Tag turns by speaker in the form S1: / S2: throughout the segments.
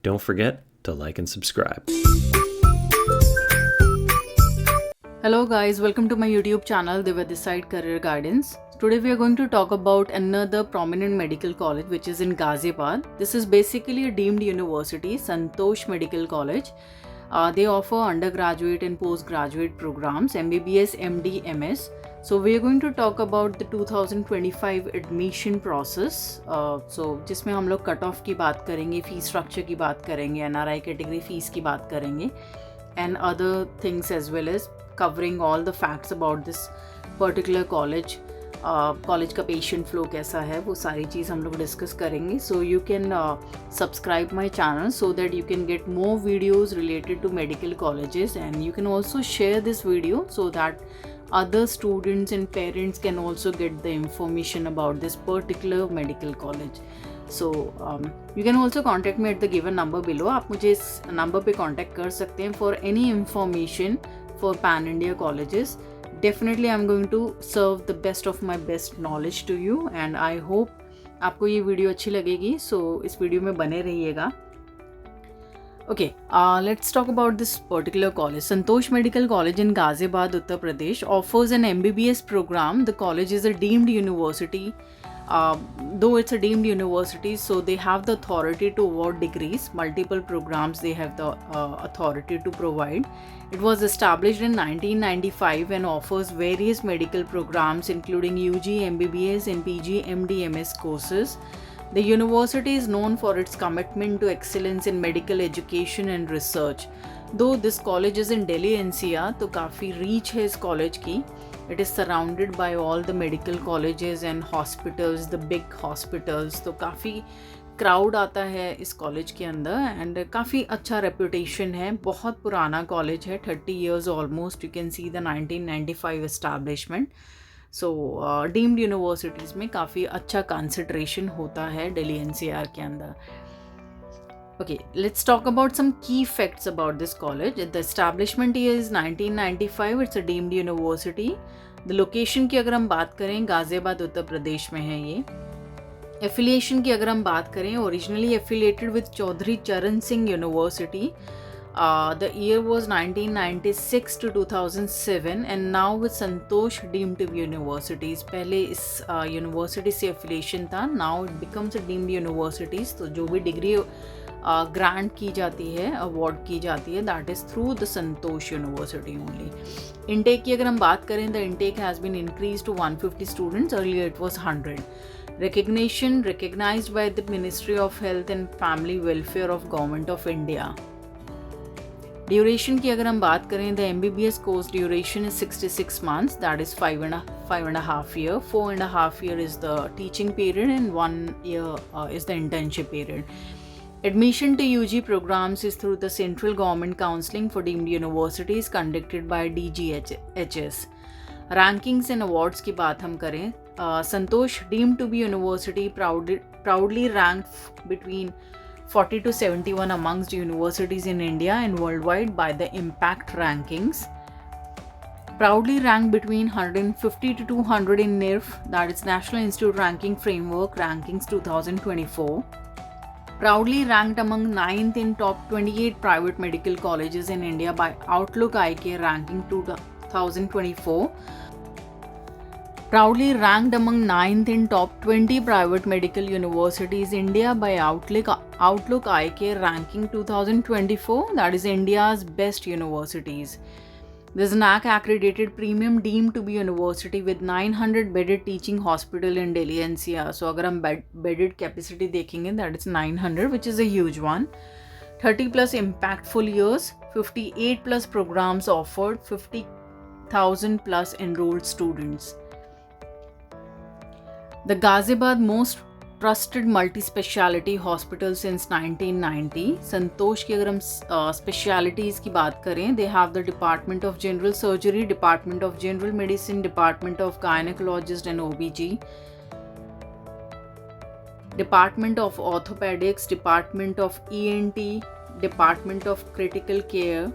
S1: Don't forget to like and subscribe.
S2: Hello guys, welcome to my YouTube channel Divya this side Career Guidance. Today we are going to talk about another prominent medical college which is in Ghaziabad. This is basically a deemed university, Santosh Medical College. They offer undergraduate and postgraduate programs, MBBS, MD, MS. So we are going to talk about the 2025 admission process. So जिसमें हम लोग cut off की बात करेंगे, fees structure की बात करेंगे, NRI category fees की बात करेंगे and other things as well as covering all the facts about this particular college. College का पेशेंट फ्लो कैसा है वो सारी चीज़ हम लोग डिस्कस करेंगे. So you can subscribe my channel so that you can get more videos related to medical colleges and you can also share this video so that other students and parents can also get the information about this particular medical college. So you can also contact me at the given number below. आप मुझे इस number पे contact कर सकते हैं for any information for Pan India colleges. Definitely I'm going to serve the best of my best knowledge to you and I hope आपको ये video अच्छी लगेगी. So इस वीडियो में बने रहिएगा. Okay, let's talk about this particular college. Santosh Medical College in Ghaziabad, Uttar Pradesh offers an MBBS program. The college is a deemed university. Though it's a deemed university, so they have the authority to award degrees. Multiple programs they have the authority to provide. It was established in 1995 and offers various medical programs including UG, MBBS, and PG, MD, MS courses. The university is known for its commitment to excellence in medical education and research. Though this college is in Delhi NCR, तो काफ़ी reach है इस college की. It is surrounded by all the medical colleges and hospitals, the big hospitals. तो काफ़ी crowd आता है इस college के अंदर and काफ़ी अच्छा reputation है. बहुत पुराना college है, 30 years almost. You can see the 1995 establishment. So deemed universities में काफ़ी अच्छा कंसिडरेशन होता है दिल्ली एनसीआर के अंदर. Okay, let's talk about some key facts about this college. The establishment is 1995. It's a deemed university. The location की अगर हम बात करें, गाज़ियाबाद उत्तर प्रदेश में है ये. एफिलिएशन की अगर हम बात करें, ओरिजिनली एफिलिएटेड विद चौधरी चरण Singh university. The year was 1996 to 2007 and now with Santosh deemed universities. पहले इस यूनिवर्सिटी से एफिलिएशन था. Now it becomes a deemed universities. तो जो भी डिग्री ग्रांट की जाती है, अवार्ड की जाती है, that is through the Santosh university only. Intake की अगर हम बात करें, the intake has been increase to 150 students. Earlier it was 100. Recognition recognized by the Ministry of Health and Family Welfare of Government of India. Duration की अगर हम बात करें, the MBBS course duration is 66 months, that is 5.5 year. 4.5 year is the teaching period and 1 year is the internship period. Admission to UG programs is through the Central Government Counseling for Deemed Universities conducted by DGHS. Rankings and awards की बात हम करें, संतोष deemed to be university proudly ranked between 40 to 71 amongst universities in India and worldwide by the Impact Rankings. Proudly ranked between 150 to 200 in NIRF, that is National Institute Ranking Framework Rankings 2024. Proudly ranked among 9th in top 28 private medical colleges in India by Outlook IK Ranking 2024. Proudly ranked among 9th in top 20 private medical universities India by Outlook IK Ranking 2024, that is India's best universities. This is NAC accredited premium deemed to be university with 900 bedded teaching hospital in Delhi NCR. So अगर हम bedded capacity देखेंगे, that is 900, which is a huge one. 30 plus impactful years, 58 plus programs offered, 50,000 plus enrolled students. The Ghaziabad most trusted multi-speciality hospital since 1990. संतोष की अगर हम specialities की बात करें, they have the Department of General Surgery, Department of General Medicine, Department of Gynecologist and OBG, Department of Orthopedics, Department of ENT, Department of Critical Care,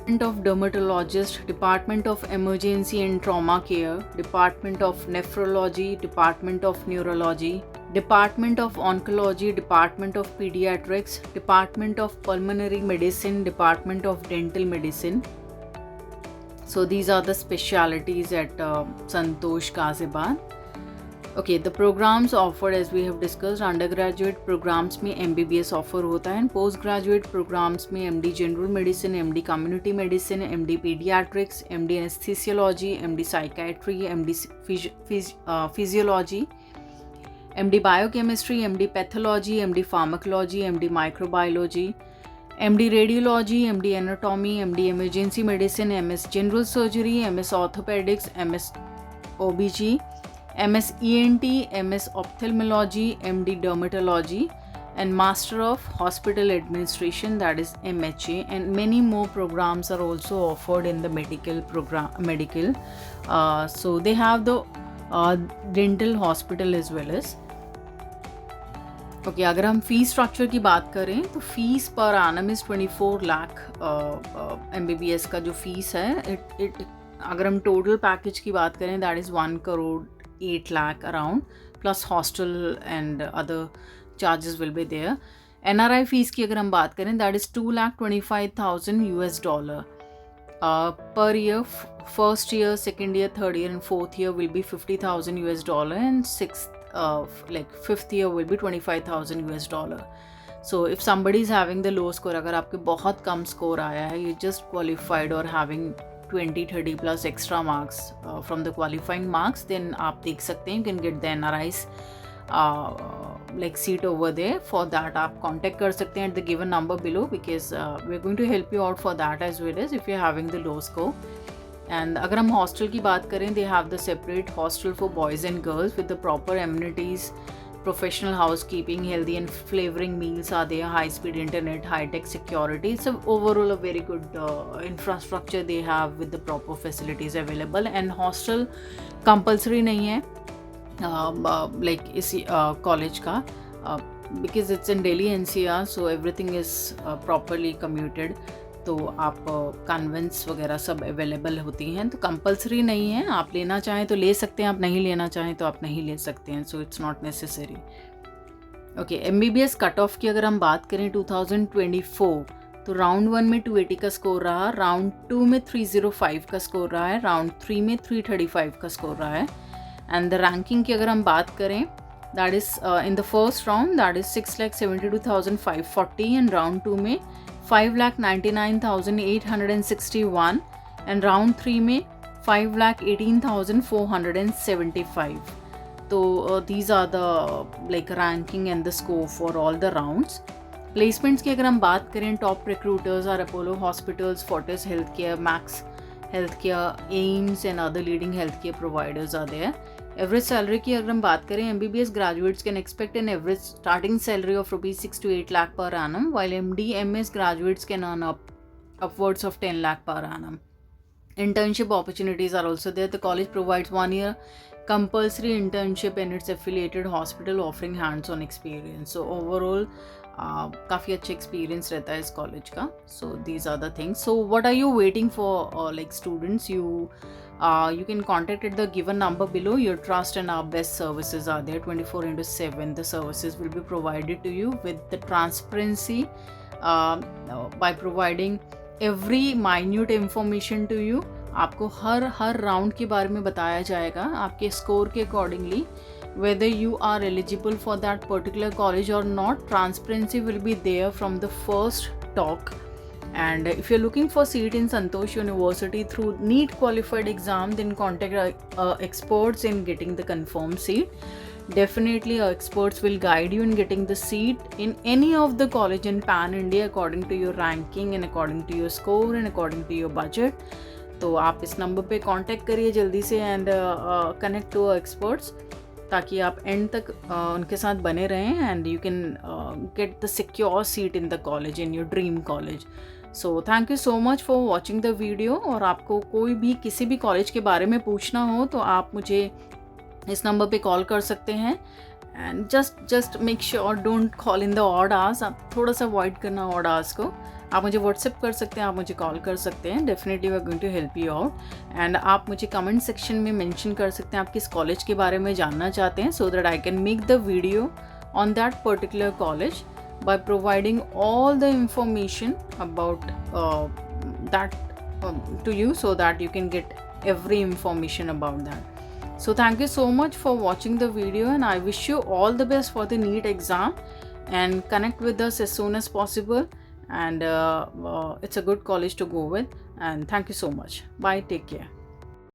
S2: Department of Dermatologist, Department of Emergency and Trauma Care, Department of Nephrology, Department of Neurology, Department of Oncology, Department of Pediatrics, Department of Pulmonary Medicine, Department of Dental Medicine. So these are the specialities at Santosh Ghaziabad. Okay, the programs offered, as we have discussed, undergraduate programs में MBBS offer होता है, and postgraduate programs में MD General Medicine, MD Community Medicine, MD Pediatrics, MD Anesthesiology, MD Psychiatry, MD Physiology, MD Biochemistry, MD Pathology, MD Pharmacology, MD Microbiology, MD Radiology, MD Anatomy, MD Emergency Medicine, MS General Surgery, MS Orthopedics, MS OBG, MS ENT, MS Ophthalmology, MD Dermatology, and Master of Hospital Administration, that is MHA, and many more programs are also offered in the medical program. So they have the dental hospital as well as. Okay, अगर हम fees structure की बात करें तो fees per annum is 24 lakh MBBS का जो fees है. It अगर हम टोटल पैकेज की बात करें that is 1 crore 8 lakh around, plus hostel and other charges will be there. NRI fees की अगर हम बात करें that is $2,25,000 US per year. First year, second year, third year and fourth year will be $50,000 US, and fifth year will be $25,000 US. So if somebody is having the low score, अगर आपके बहुत कम score आया है, you just qualified or having 20-30 plus extra marks from the qualifying marks, then आप देख सकते हैं, you can get the NRIs seat over there. For that आप contact कर सकते हैं at the given number below, because we're going to help you out for that as well as if you're having the low score. And अगर हम hostel की बात करें, they have the separate hostel for boys and girls with the proper amenities, professional housekeeping, healthy and flavoring meals are there, high-speed internet, high-tech security. So overall a very good infrastructure they have with the proper facilities available. And hostel compulsory नहीं है इसी college का, because it's in Delhi NCR, so everything is properly commuted. तो आप convince वगैरह सब available होती हैं, तो कंपलसरी नहीं है. आप लेना चाहें तो ले सकते हैं, आप नहीं लेना चाहें तो आप नहीं ले सकते हैं. So it's not necessary. Okay, MBBS cut off की अगर हम बात करें 2024, तो राउंड 1 में 280 का स्कोर रहा, राउंड 2 में 305 का स्कोर रहा है, राउंड 3 में 335 का स्कोर रहा है. एंड द रैंकिंग की अगर हम बात करें that is in the first round that is 6,72,540, and round 2 में 5,99,861, एंड राउंड 3 में 5,18,475. तो these are the ranking and the score for all the rounds. Placements की अगर हम बात करें, top recruiters are Apollo hospitals, Fortis health care, Max health care, AIIMS and other leading health care providers are there. Average salary की अगर हम बात करें, MBBS graduates can expect an average starting salary of ₹6 to 8 lakh per annum, while MD MS graduates can earn upwards of 10 lakh per annum. Internship opportunities are also there. The college provides 1 year compulsory internship in its affiliated hospital, offering hands-on experience. So overall काफ़ी अच्छा experience रहता है इस college का. So these are the things. So what are you waiting for students? You can contact at the given number below. Your trust and our best services are there 24/7. The services will be provided to you with the transparency by providing every minute information to you. आपको हर round के बारे में बताया जाएगा आपके score के accordingly. Whether you are eligible for that particular college or not, transparency will be there from the first talk. And if you're looking for seat in Santosh University through NEET qualified exam, then contact experts in getting the confirmed seat. Definitely our experts will guide you in getting the seat in any of the college in Pan India according to your ranking and according to your score and according to your budget. तो आप इस number पे contact करिए जल्दी से and connect to experts, ताकि आप and तक उनके साथ बने रहें and you can get the secure seat in the college, in your dream college. So thank you so much for watching the video. और आपको कोई भी किसी भी कॉलेज के बारे में पूछना हो तो आप मुझे इस नंबर पे कॉल कर सकते हैं and just make sure don't call in the odd hours. आप थोड़ा सा अवॉइड करना ऑड आवर्स को. आप मुझे व्हाट्सएप कर सकते हैं, आप मुझे कॉल कर सकते हैं. Definitely we are going to help you out. And आप मुझे कमेंट सेक्शन में मेंशन कर सकते हैं आप किस कॉलेज के बारे में जानना चाहते हैं, so that I can make the video on that particular college by providing all the information about that to you, so that you can get every information about that. So thank you so much for watching the video, and I wish you all the best for the NEET exam, and connect with us as soon as possible. And it's a good college to go with. And thank you so much. Bye, take care.